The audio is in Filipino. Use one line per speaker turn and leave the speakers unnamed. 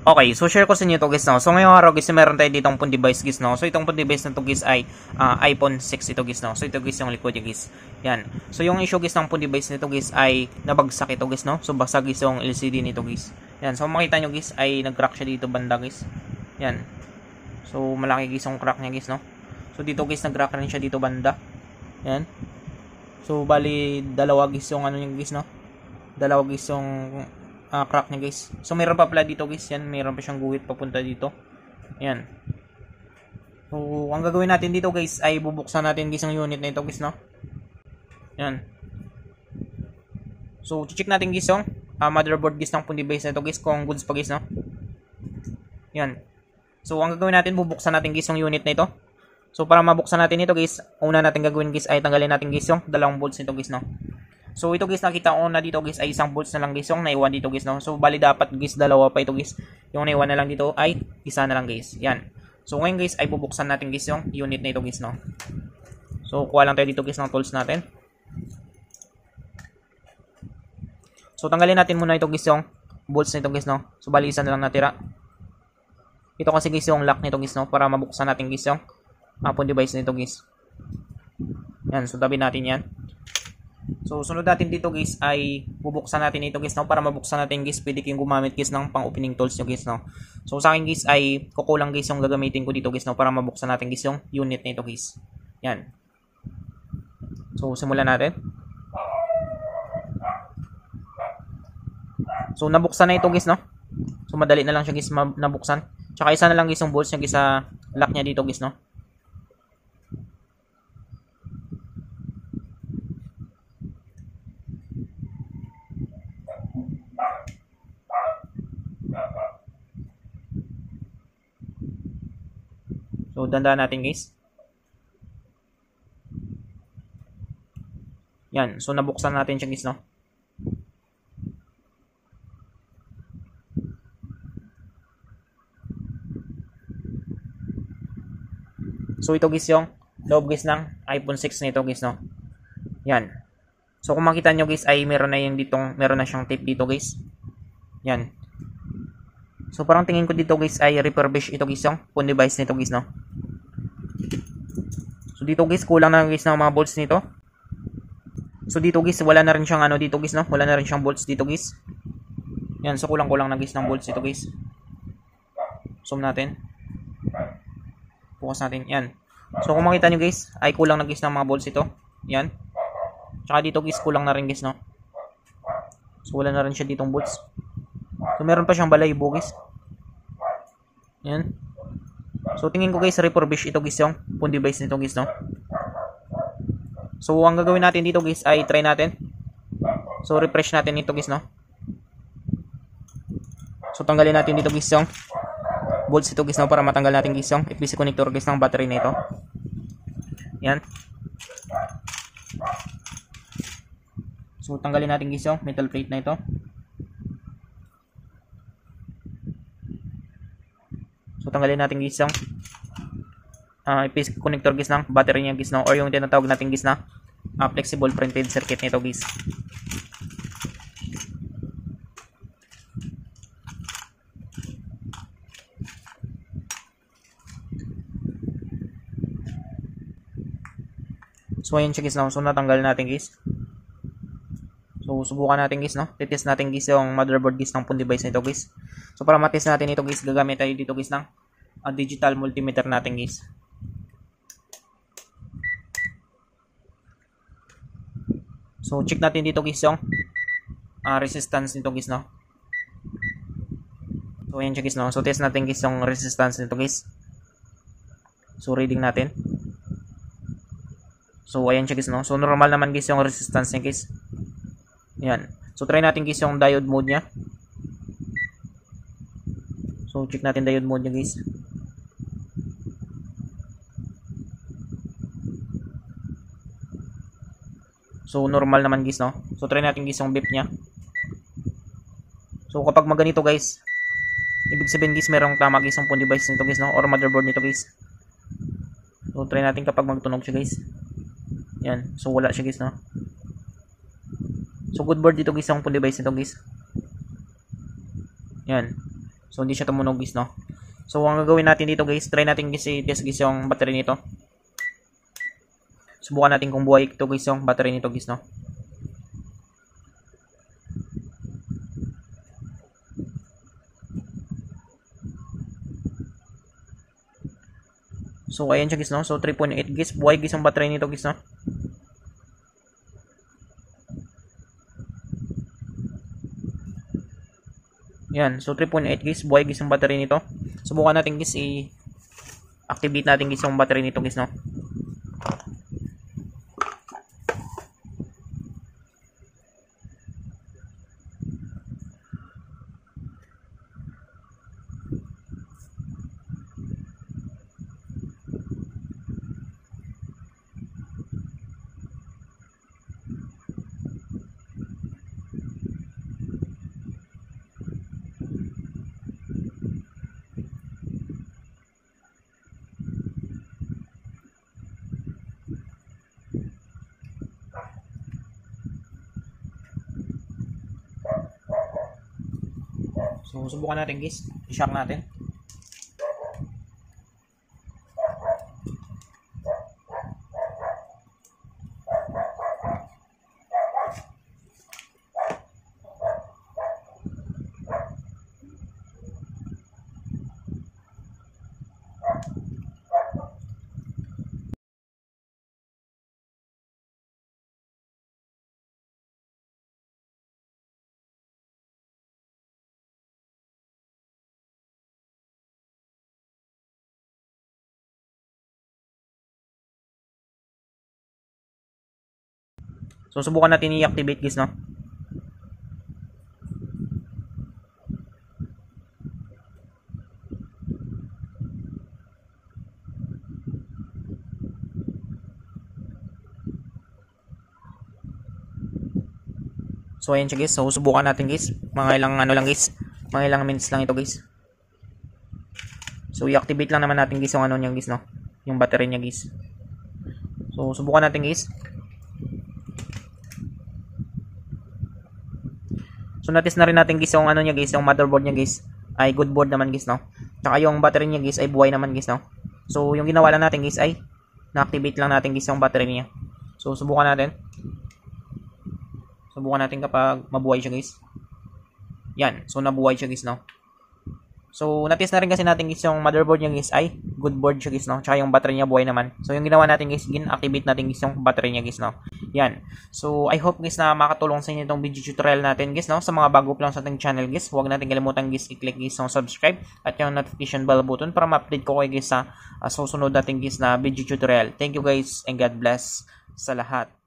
Okay, so share ko sa inyo to guys, no. So ngayong araw guys, meron tayo ditong phone device guys, no. So itong phone device na to guys ay iPhone 6 ito guys, no. So ito guys yung likod niya guys. Yan. So yung issue guys ng phone device nito guys ay nabagsak ito guys, no. So basag guys yung LCD nito guys. Yan. So makita nyo guys ay nag-crack siya dito banda guys. Yan. So malaki guys yung crack niya guys, no. So dito guys nag-crack rin siya dito banda. Yan. So bali dalawa guys yung ano niya guys, no. Dalawa guys yung crack niya guys. So meron pa pala dito guys. Yan, meron pa siyang guhit papunta dito. Yan. So ang gagawin natin dito guys ay bubuksan natin guys ang unit na ito guys, no. Yan. So check natin guys yung motherboard guys ng phone device na ito guys kung goods pa guys, no. Yan. So ang gagawin natin, bubuksan natin guys yung unit na ito. So para mabuksan natin ito guys, una natin gagawin guys ay tanggalin natin guys yung dalawang bolts nito guys, no. So ito guys, nakita ko na dito guys ay isang bolts na lang guys yung naiwan dito guys, no. So bali dapat guys dalawa pa ito guys. Yung naiwan na lang dito ay isa na lang guys. Yan. So ngayon guys ay bubuksan natin guys yung unit na ito guys, no. So kuha lang tayo dito guys ng tools natin. So tanggalin natin muna ito guys yung bolts nito guys, no. So bali isa na lang natira. Ito kasi guys yung lock nito guys, no, para mabuksan natin guys yung phone device nito guys. Yan, so tabi natin yan. So, sunod natin dito guys ay bubuksan natin ito guys, no, para mabuksan natin guys, pwede kayong gumamit guys ng pang opening tools nyo guys, no. So, sa akin guys ay kukulang guys yung gagamitin ko dito guys, no, para mabuksan natin guys yung unit nito guys. Yan. So, simulan natin. So, nabuksan na ito guys, no. So, madali na lang siya guys nabuksan. Tsaka isa na lang guys yung bolts niya guys sa lock niya dito guys, no. So, dandaan natin guys. Yan. So, nabuksan natin siya guys, no. So, ito guys yung loob guys ng iPhone 6 nito guys, no. Yan. So, kung makita nyo guys ay meron na siyang tape dito guys. Yan. So, parang tingin ko dito guys ay refurbish ito guys yung phone device nito guys, no. So, dito guys kulang na guys ng mga bolts nito. So, dito guys wala na rin siyang ano dito guys, no. Wala na rin siyang bolts dito guys. Yan. So, kulang-kulang na guys ng bolts dito guys. Zoom natin. Focus natin. Yan. So, kung makita nyo guys ay kulang na guys ng mga bolts ito. Yan. Tsaka dito guys kulang na rin guys, no. So, wala na rin siya ditong bolts. So, meron pa siyang balayibo guys. Yan. So, tingin ko guys, refurbish ito guys yung phone device nito guys, no. So, ang gagawin natin dito guys ay try natin. So, refresh natin ito guys, no. So, tanggalin natin dito guys yung bolts ito guys, no, para matanggal natin guys yung FPC connector guys ng battery na ito. Yan. So, tanggalin natin guys yung metal plate na ito. So, tanggalin natin guys yung FPC connector guys ng battery niya guys, no, or yung tinatawag natin guys na flexible printed circuit nito guys. So, ayan siya guys, no. So, natanggal natin guys. So, subukan natin guys, no. Titest natin guys yung motherboard guys ng phone device nito guys. So, para matest natin ito guys, gagamit tayo dito guys ng digital multimeter natin guys. So, check natin dito guys yung resistance nito guys, no. So, ayan siya guys, no. So, test natin guys yung resistance nito guys. So, reading natin. So, ayan siya guys, no. So, normal naman guys yung resistance niya guys. Ayan. So, try natin guys yung diode mode niya. So, check natin diode mode niya guys. So, normal naman guys, no. So, try natin guys yung beep niya. So, kapag maganito guys, ibig sabihin guys, merong tama guys yung phone device nito guys, no, or motherboard nito guys. So, try natin kapag magtunog siya guys. Yan. So, wala siya guys, no. So, good board dito guys ang phone device nito guys. Yan. So, hindi siya tumunog guys, no? So, ang gagawin natin dito guys, try natin guys i-test guys yung battery nito. Subukan natin kung buhay ito guys yung battery nito guys, no? So, ayan siya guys, no? So, 3.8 guys. Buhay guys yung battery nito guys, no? Yan. So, 3.8 guys. Buhay guys yung battery nito. Subukan natin guys i-activate natin guys yung battery nito guys, no? So, subukan natin guys. I-shock natin. So, subukan natin i-activate guys, no? So, ayan siya guys. So, subukan natin guys. Mga ilang ano lang guys. Mga ilang minutes lang ito guys. So, i-activate lang naman natin guys yung ano niya guys, no? Yung battery niya guys. So, subukan natin guys. So, natis na rin natin guys yung ano niya guys, yung motherboard niya guys ay good board naman guys, no? Tsaka yung battery niya guys ay buhay naman guys, no? So, yung ginawa lang natin guys ay na-activate lang natin guys yung battery niya. So, subukan natin. Subukan natin kapag mabuhay siya guys. Yan. So, nabuhay siya guys, no? So, natis na rin kasi natin guys yung motherboard niya guys ay good board siya guys, no? Tsaka yung battery niya buhay naman. So, yung ginawa natin guys, gin-activate natin guys yung battery niya guys, no? Yan. So, I hope guys na makatulong sa inyo itong video tutorial natin guys, no? Sa mga bago pa lang sa ating channel guys, huwag natin kalimutan guys i-click guys yung subscribe at yung notification bell button para ma-update ko kayo guys sa susunod natin guys na video tutorial. Thank you guys and God bless sa lahat.